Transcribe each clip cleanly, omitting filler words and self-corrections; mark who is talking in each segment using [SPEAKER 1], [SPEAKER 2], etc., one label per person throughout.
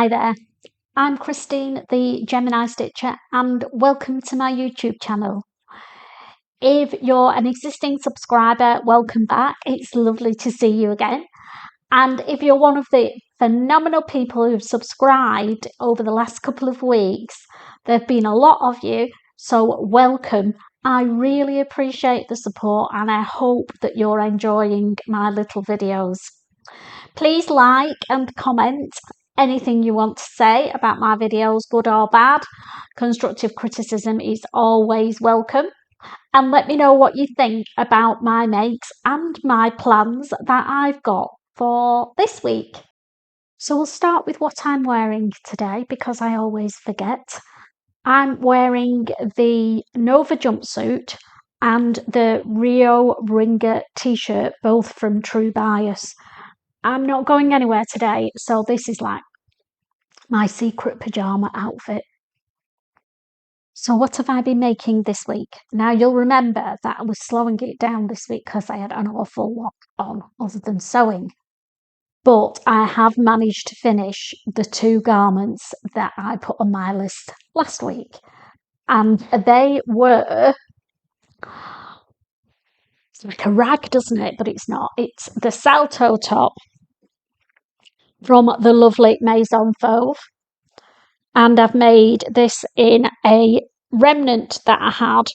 [SPEAKER 1] Hi there, I'm Christine, the Gemini Stitcher, and welcome to my YouTube channel. If you're an existing subscriber, welcome back. It's lovely to see you again. And if you're one of the phenomenal people who've subscribed over the last couple of weeks, there have been a lot of you, so welcome. I really appreciate the support and I hope that you're enjoying my little videos. Please like and comment anything you want to say about my videos, good or bad. Constructive criticism is always welcome. And let me know what you think about my makes and my plans that I've got for this week. So we'll start with what I'm wearing today because I always forget. I'm wearing the Nova jumpsuit and the Rio Ringer t-shirt, both from True Bias. I'm not going anywhere today, so this is like my secret pyjama outfit. So what have I been making this week? Now you'll remember that I was slowing it down this week because I had an awful lot on other than sewing. But I have managed to finish the 2 garments that I put on my list last week. And they were, it's like a rag, doesn't it? But it's not. It's the Salto top from the lovely Maison Fauve. And I've made this in a remnant that I had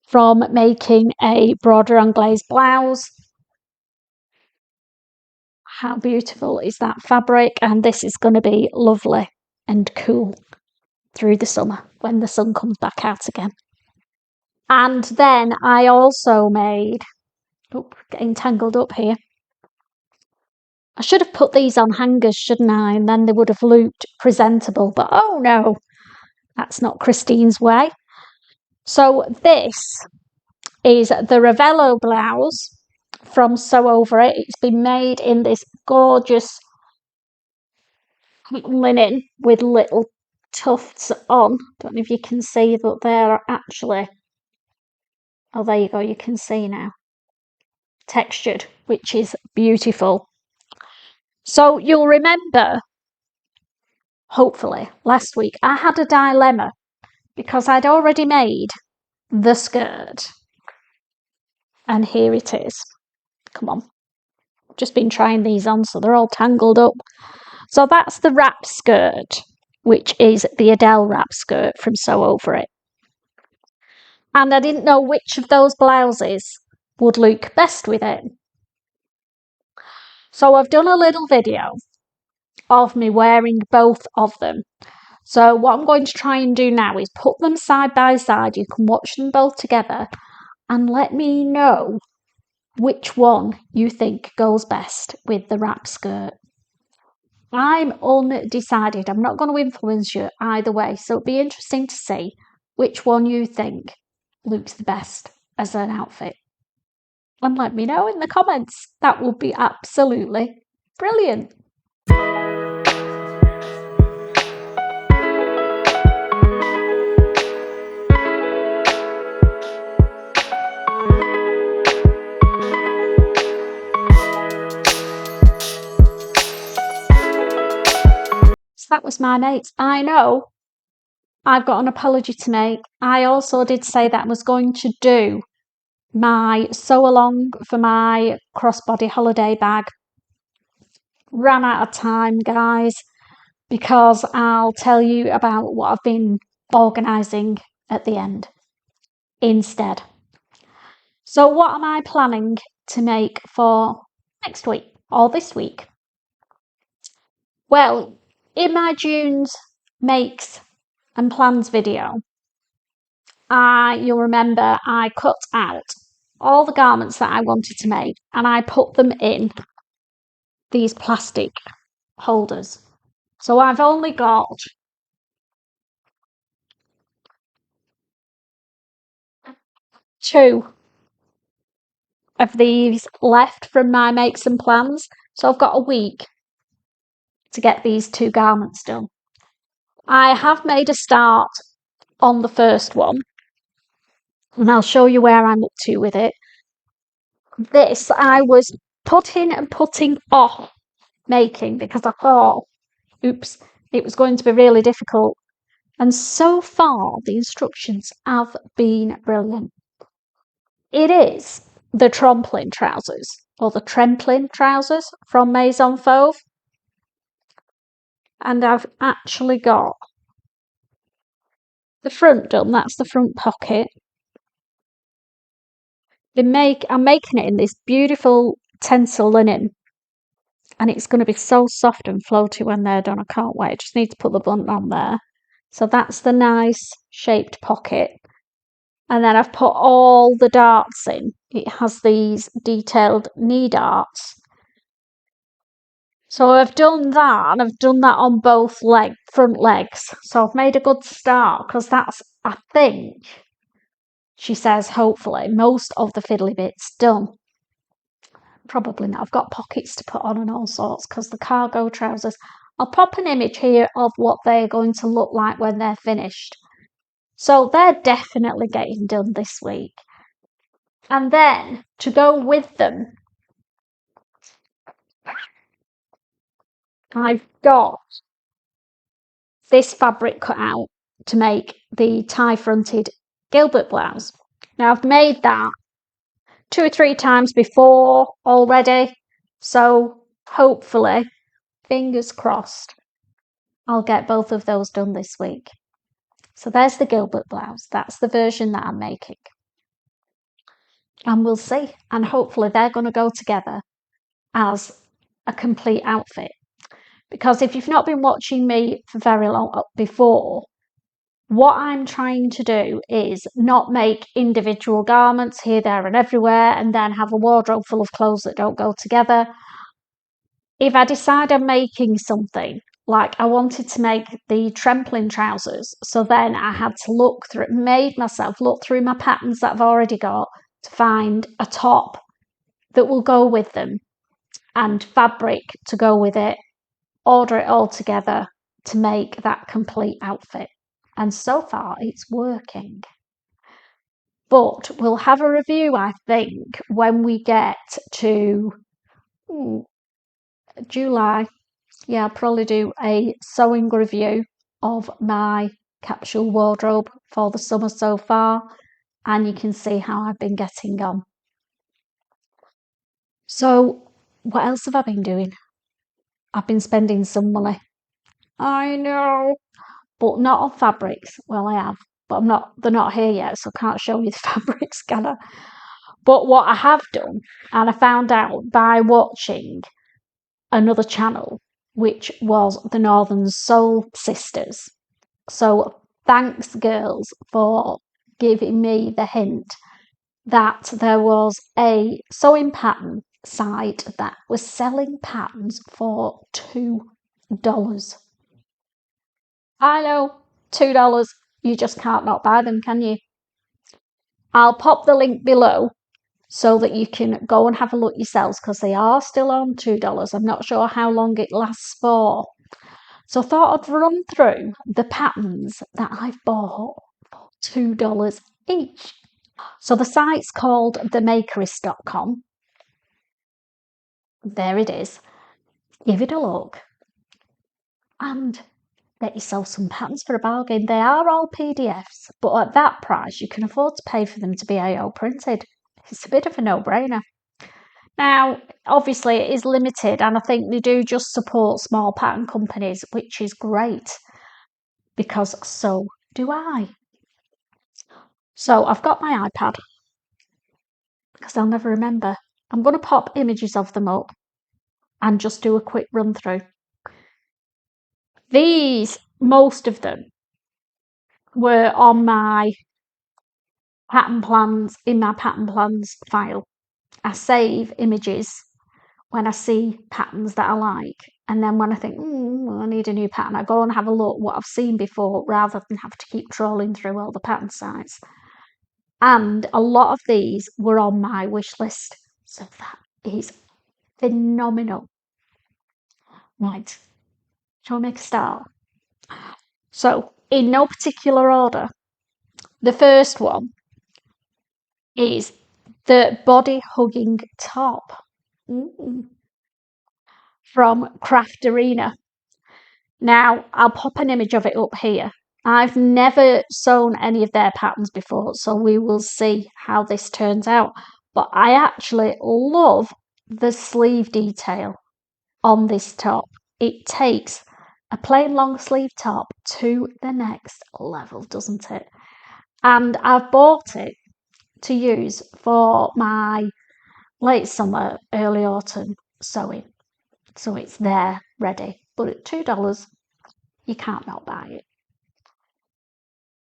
[SPEAKER 1] from making a broader anglaise blouse. How beautiful is that fabric? And this is going to be lovely and cool through the summer when the sun comes back out again. And then I also made, getting tangled up here. I should have put these on hangers, shouldn't I? And then they would have looked presentable. But oh no, that's not Christine's way. So this is the Ravello blouse from Sew Over It. It's been made in this gorgeous linen with little tufts on. Don't know if you can see, but they're actually, oh, there you go, you can see now. Textured, which is beautiful. So you'll remember, hopefully, last week I had a dilemma because I'd already made the skirt. And here it is. Come on. Just been trying these on, so they're all tangled up. So that's the wrap skirt, which is the Adele wrap skirt from Sew Over It. And I didn't know which of those blouses would look best with it. So I've done a little video of me wearing both of them. So what I'm going to try and do now is put them side by side. You can watch them both together and let me know which one you think goes best with the wrap skirt. I'm undecided. I'm not going to influence you either way. So it'll be interesting to see which one you think looks the best as an outfit. And let me know in the comments. That would be absolutely brilliant. That was my mates. I know I've got an apology to make. I also did say that I was going to do my sew along for my crossbody holiday bag. Ran out of time, guys, because I'll tell you about what I've been organising at the end instead. So what am I planning to make for next week or this week? Well, in my June's makes and plans video, you'll remember I cut out all the garments that I wanted to make and I put them in these plastic holders. So I've only got two of these left from my makes and plans. So I've got a week to get these 2 garments done. I have made a start on the first one and I'll show you where I'm up to with it. This I was putting and putting off making because I thought, oops, it was going to be really difficult. And so far, the instructions have been brilliant. It is the Tremplin Trousers, or the Tremplin Trousers from Maison Fauve. And I've actually got the front done, that's the front pocket. I'm making it in this beautiful tencel linen, and it's going to be so soft and floaty when they're done. I can't wait. I just need to put the button on there. So that's the nice shaped pocket. And then I've put all the darts in. It has these detailed knee darts. So I've done that, and I've done that on both front legs. So I've made a good start, because that's, I think, she says, hopefully, most of the fiddly bits done. Probably not. I've got pockets to put on and all sorts, because the cargo trousers, I'll pop an image here of what they're going to look like when they're finished. So they're definitely getting done this week. And then to go with them, I've got this fabric cut out to make the tie-fronted Gilbert blouse. Now I've made that 2 or 3 times before already, so hopefully, fingers crossed, I'll get both of those done this week. So there's the Gilbert blouse. That's the version that I'm making. And we'll see. And hopefully they're going to go together as a complete outfit. Because if you've not been watching me for very long before, what I'm trying to do is not make individual garments here, there and everywhere, and then have a wardrobe full of clothes that don't go together. If I decide I'm making something, like I wanted to make the Tremplin trousers, so then I had to made myself look through my patterns that I've already got to find a top that will go with them and fabric to go with it, order it all together to make that complete outfit. And so far it's working. But we'll have a review, I think, when we get to July. Yeah, I'll probably do a sewing review of my capsule wardrobe for the summer so far, and you can see how I've been getting on. So what else have I been doing? I've been spending some money. I know, but not on fabrics. Well, I have, but they're not here yet, so I can't show you the fabrics, can I? But what I have done, and I found out by watching another channel, which was the Northern Soul Sisters. So thanks, girls, for giving me the hint that there was a sewing pattern site that was selling patterns for $2. I know, $2. You just can't not buy them, can you? I'll pop the link below so that you can go and have a look yourselves, because they are still on $2. I'm not sure how long it lasts for. So I thought I'd run through the patterns that I've bought for $2 each. So the site's called themakerist.com. There it is. Give it a look and get yourself some patterns for a bargain. They are all PDFs, but at that price you can afford to pay for them to be AO printed. It's a bit of a no-brainer. Now, obviously it is limited, and I think they do just support small pattern companies, which is great, because so do I. So I've got my iPad, because I'll never remember. I'm going to pop images of them up and just do a quick run through. Most of them were on my pattern plans, in my pattern plans file. I save images when I see patterns that I like, and then when I think, I need a new pattern, I go and have a look what I've seen before, rather than have to keep trolling through all the pattern sites. And a lot of these were on my wish list, so that is phenomenal. Right, shall we make a start? So, in no particular order, the first one is the body hugging top from Craft Arena. Now, I'll pop an image of it up here. I've never sewn any of their patterns before, so we will see how this turns out. But I actually love the sleeve detail on this top. It takes a plain long sleeve top to the next level, doesn't it? And I've bought it to use for my late summer, early autumn sewing. So it's there, ready. But at $2, you can't not buy it.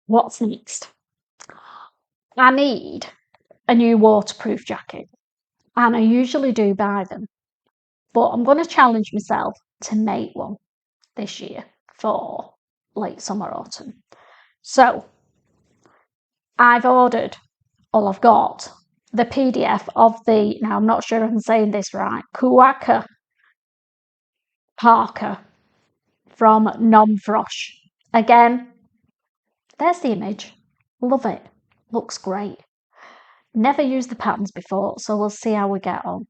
[SPEAKER 1] What's next? I need a new waterproof jacket. And I usually do buy them. But I'm going to challenge myself to make one this year for late summer, autumn. So I've ordered, or I've got the PDF of the, now I'm not sure if I'm saying this right, Kuaka Parker from Nom Frosh. Again, there's the image. Love it. Looks great. Never used the patterns before, so we'll see how we get on.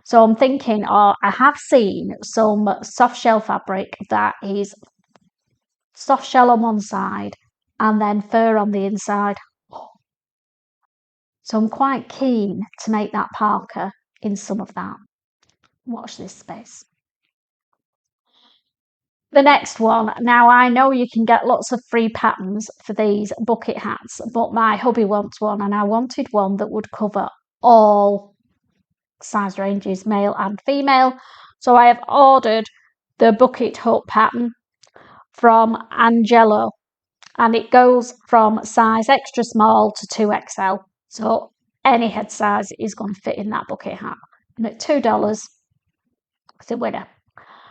[SPEAKER 1] So I'm thinking, I have seen some soft shell fabric that is soft shell on one side and then fur on the inside. So I'm quite keen to make that parka in some of that. Watch this space. The next one, now I know you can get lots of free patterns for these bucket hats, but my hubby wants one and I wanted one that would cover all size ranges, male and female. So I have ordered the bucket hut pattern from Angelo, and it goes from size extra small to 2XL. So any head size is going to fit in that bucket hat. And at $2, it's a winner.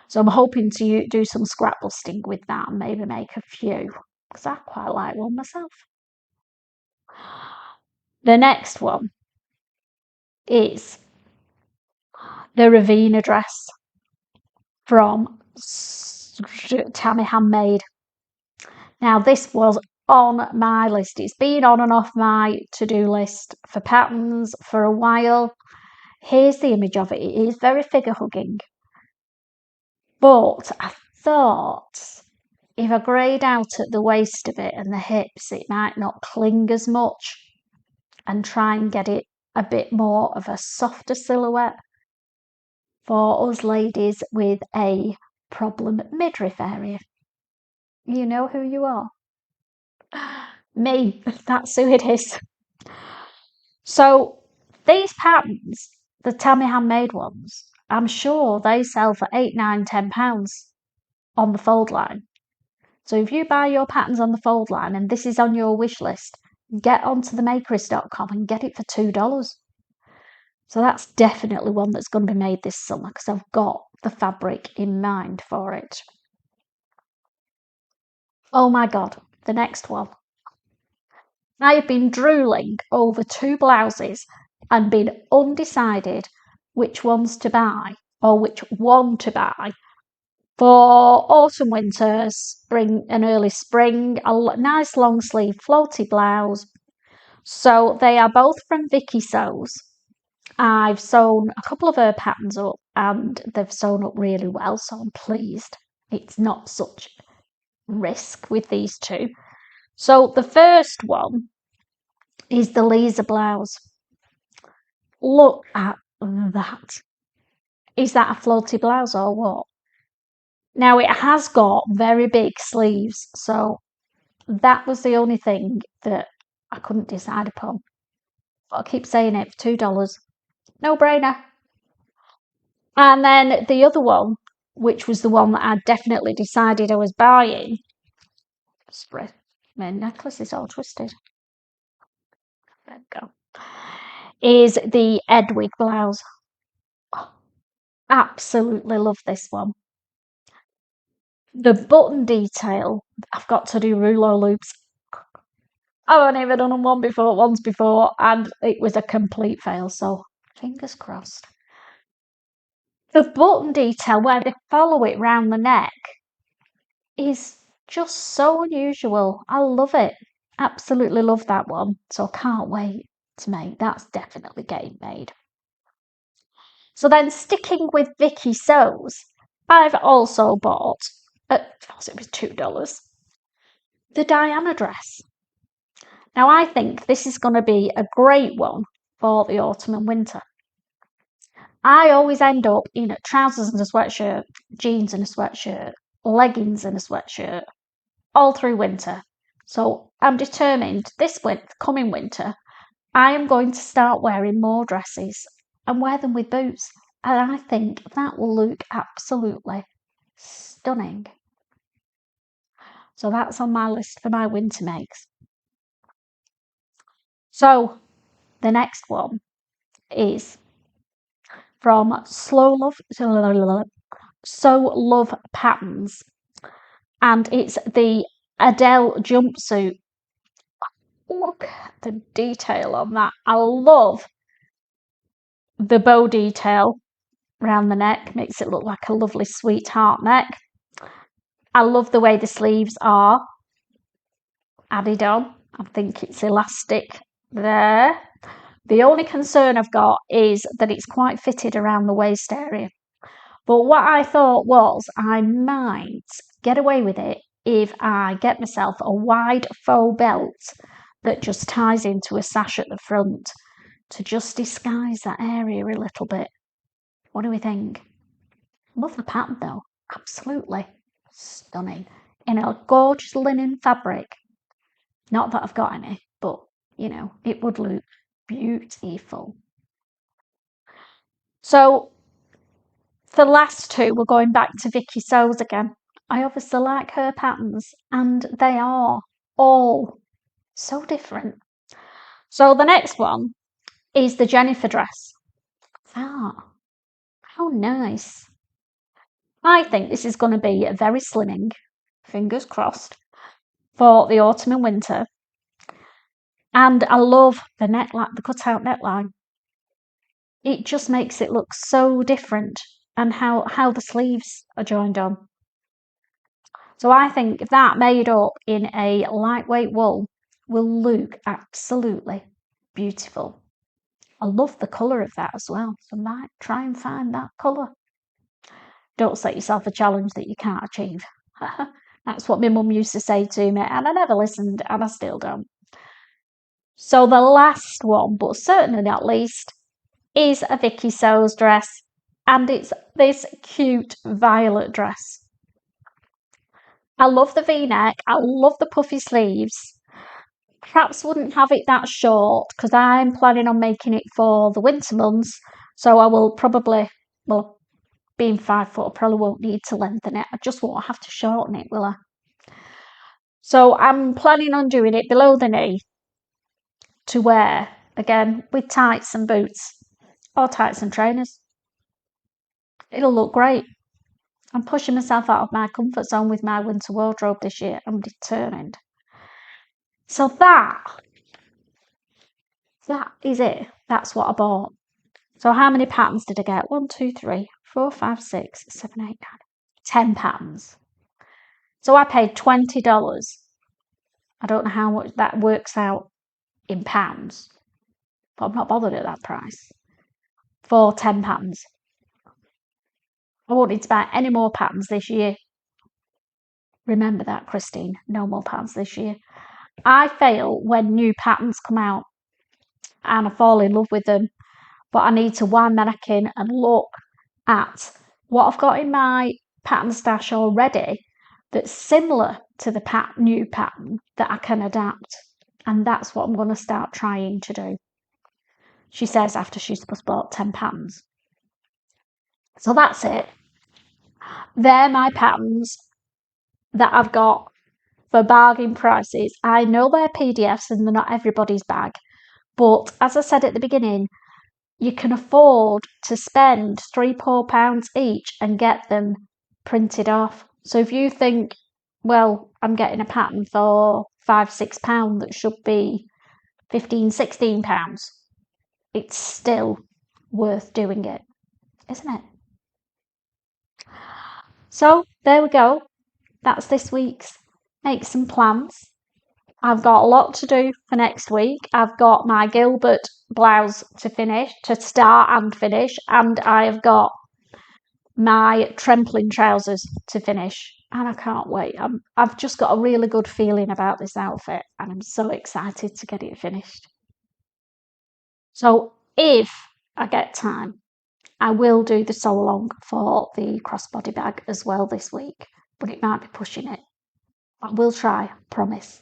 [SPEAKER 1] So I'm hoping to do some scrap busting with that and maybe make a few, because I quite like one myself. The next one is the Ravina dress from Tammy Handmade. Now this was on my list. It's been on and off my to-do list for patterns for a while. Here's the image of it. It is very figure hugging. But I thought if I greyed out at the waist of it and the hips, it might not cling as much, and try and get it a bit more of a softer silhouette for us ladies with a problem midriff area. You know who you are. Me, that's who it is. So these patterns, the Tammy Handmade ones, I'm sure they sell for £8, £9, £10 on the fold line. So if you buy your patterns on the fold line and this is on your wish list, get onto themakerist.com and get it for $2. So that's definitely one that's going to be made this summer because I've got the fabric in mind for it. Oh my God, the next one. I have been drooling over 2 blouses and been undecided which ones to buy or which one to buy for autumn, winter, spring and early spring. A nice long sleeve floaty blouse. So they are both from Vicky Sews. I've sewn a couple of her patterns up and they've sewn up really well, so I'm pleased. It's not such risk with these two. So the first one is the Lisa blouse. Look at that. Is that a floaty blouse or what? Now it has got very big sleeves, so that was the only thing that I couldn't decide upon. But I keep saying it, for $2. No brainer. And then the other one, which was the one that I definitely decided I was buying. Spread. My necklace is all twisted. There we go. Is the Edwig blouse. Oh, absolutely love this one. The button detail, I've got to do rouleau loops. I've never done them once before, and it was a complete fail, so fingers crossed. The button detail where they follow it round the neck is just so unusual. I love it. Absolutely love that one. So I can't wait to make. That's definitely getting made. So then sticking with Vicky Sews, I've also bought it was $2. The Diana dress. Now I think this is going to be a great one for the autumn and winter. I always end up in trousers and a sweatshirt, jeans and a sweatshirt, leggings and a sweatshirt, all through winter. So I'm determined this coming winter, I am going to start wearing more dresses and wear them with boots. And I think that will look absolutely stunning. So that's on my list for my winter makes. So the next one is from So Love Patterns, and it's the Adele jumpsuit. Look at the detail on that. I love the bow detail around the neck, makes it look like a lovely sweetheart neck. I love the way the sleeves are added on. I think it's elastic there. The only concern I've got is that it's quite fitted around the waist area. But what I thought was I might get away with it if I get myself a wide faux belt that just ties into a sash at the front to just disguise that area a little bit. What do we think? Love the pattern though. Absolutely stunning. In a gorgeous linen fabric. Not that I've got any, but it would look beautiful. So the last two, we're going back to Vicky Sews again. I obviously like her patterns, and they are all so different. So the next one is the Jennifer dress. Ah, how nice. I think this is going to be very slimming, fingers crossed, for the autumn and winter. And I love the neckline, the cutout neckline. It just makes it look so different, and how the sleeves are joined on. So I think that made up in a lightweight wool will look absolutely beautiful. I love the colour of that as well. So I might try and find that colour. Don't set yourself a challenge that you can't achieve. That's what my mum used to say to me, and I never listened, and I still don't. So the last one, but certainly not least, is a Vicky Sews dress, and it's this cute violet dress. I love the V-neck. I love the puffy sleeves. Perhaps wouldn't have it that short because I'm planning on making it for the winter months. So I will probably, well, being 5 foot, I probably won't need to lengthen it. I just won't have to shorten it, will I? So I'm planning on doing it below the knee to wear, again, with tights and boots or tights and trainers. It'll look great. I'm pushing myself out of my comfort zone with my winter wardrobe this year. I'm determined. So that is it. That's what I bought. So how many patterns did I get? 1, 2, 3, 4, 5, 6, 7, 8, 9, 10 patterns. So I paid $20. I don't know how much that works out in pounds, but I'm not bothered at that price for 10 patterns. I won't need to buy any more patterns this year. Remember that, Christine. No more patterns this year. I fail when new patterns come out and I fall in love with them, but I need to wind my neck in and look at what I've got in my pattern stash already that's similar to the new pattern that I can adapt. And that's what I'm going to start trying to do. She says after she's bought 10 patterns. So that's it. They're my patterns that I've got for bargain prices. I know they're PDFs and they're not everybody's bag. But as I said at the beginning, you can afford to spend £3-4 each and get them printed off. So if you think, well, I'm getting a pattern for £5-6 that should be £15-16, it's still worth doing it, isn't it? So there we go. That's this week's Make Some Plans. I've got a lot to do for next week. I've got my Gilbert Blouse to start and finish, and I have got my Tremplin Trousers to finish. and I can't wait. I've just got a really good feeling about this outfit, and I'm so excited to get it finished. So if I get time, I will do the sew along for the crossbody bag as well this week, but it might be pushing it. I will try, promise.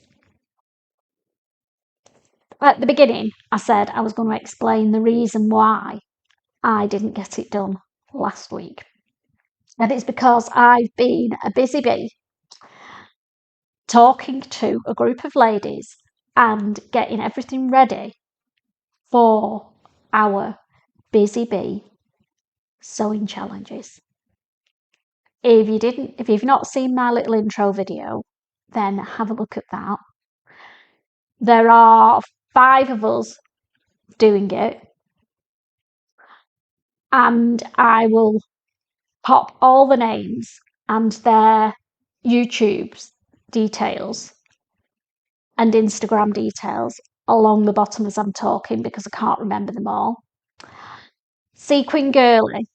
[SPEAKER 1] At the beginning, I said I was going to explain the reason why I didn't get it done last week. And it's because I've been a busy bee talking to a group of ladies and getting everything ready for our busy bee sewing challenges. If you've not seen my little intro video, then have a look at that. There are 5 of us doing it, and I will pop all the names and their YouTube's details and Instagram details along the bottom as I'm talking because I can't remember them all. Sequin Girlie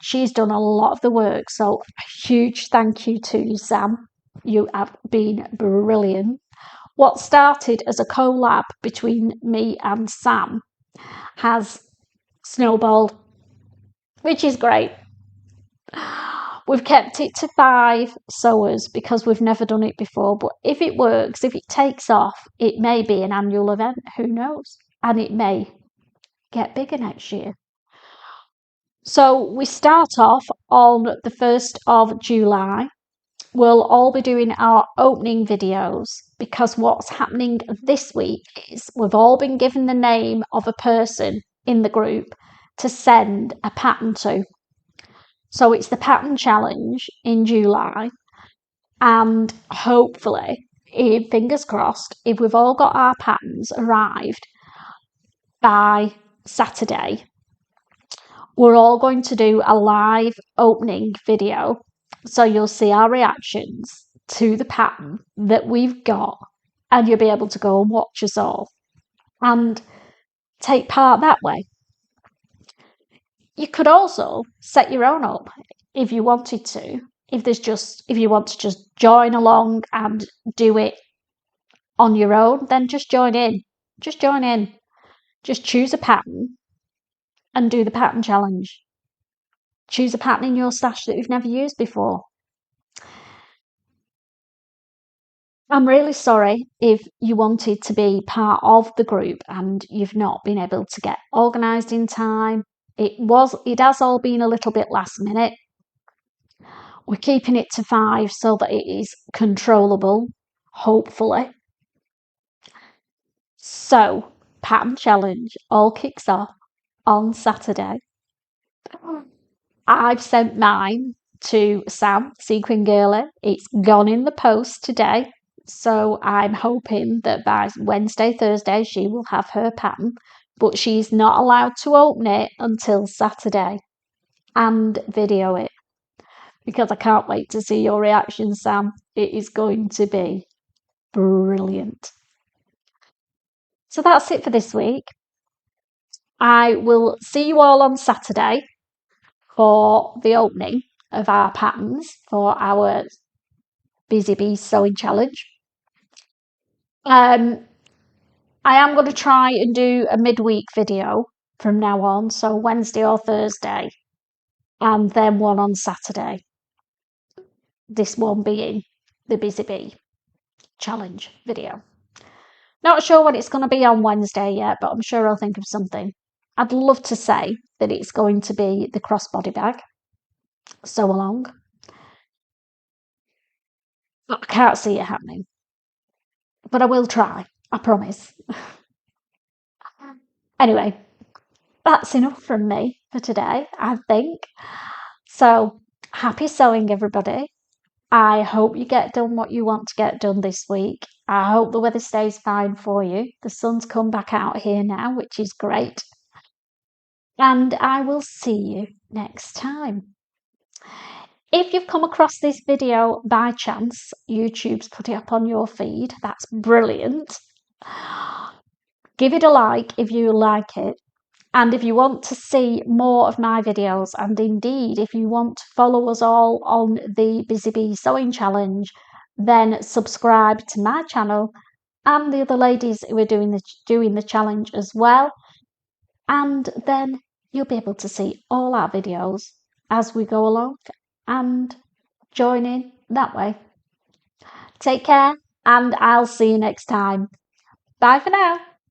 [SPEAKER 1] she's done a lot of the work, so a huge thank you to you, Sam. You have been brilliant. What started as a collab between me and Sam has snowballed, which is great. We've kept it to 5 sewers because we've never done it before, but if it works, if it takes off, it may be an annual event, who knows? And it may get bigger next year. So we start off on the 1st of July. We'll all be doing our opening videos because what's happening this week is we've all been given the name of a person in the group to send a pattern to. So it's the pattern challenge in July, and hopefully, fingers crossed, if we've all got our patterns arrived by Saturday, we're all going to do a live opening video. So you'll see our reactions to the pattern that we've got, and you'll be able to go and watch us all and take part that way. You could also set your own up if you wanted to. If you want to just join along and do it on your own, then just join in. Just join in. Just choose a pattern and do the pattern challenge. Choose a pattern in your stash that you've never used before. I'm really sorry if you wanted to be part of the group and you've not been able to get organised in time. It has all been a little bit last minute. We're keeping it to 5 so that it is controllable, hopefully. So, pattern challenge all kicks off on Saturday. I've sent mine to Sam, Sequin Girlie. It's gone in the post today. So I'm hoping that by Wednesday, Thursday, she will have her pattern, but she's not allowed to open it until Saturday and video it because I can't wait to see your reaction, Sam. It is going to be brilliant. So that's it for this week. I will see you all on Saturday for the opening of our patterns for our Busy Bee Sewing Challenge. I am going to try and do a midweek video from now on, so Wednesday or Thursday, and then one on Saturday. This one being the Busy Bee Challenge video. Not sure what it's going to be on Wednesday yet, but I'm sure I'll think of something. I'd love to say that it's going to be the crossbody bag, sew along, but I can't see it happening. But I will try, I promise. Anyway, that's enough from me for today, I think. So, happy sewing, everybody. I hope you get done what you want to get done this week. I hope the weather stays fine for you. The sun's come back out here now, which is great. And I will see you next time. If you've come across this video by chance, YouTube's put it up on your feed. That's brilliant. Give it a like if you like it. And if you want to see more of my videos, and indeed if you want to follow us all on the Busy Bee Sewing Challenge, then subscribe to my channel and the other ladies who are doing the challenge as well. And then you'll be able to see all our videos as we go along and join in that way. Take care, and I'll see you next time. Bye for now.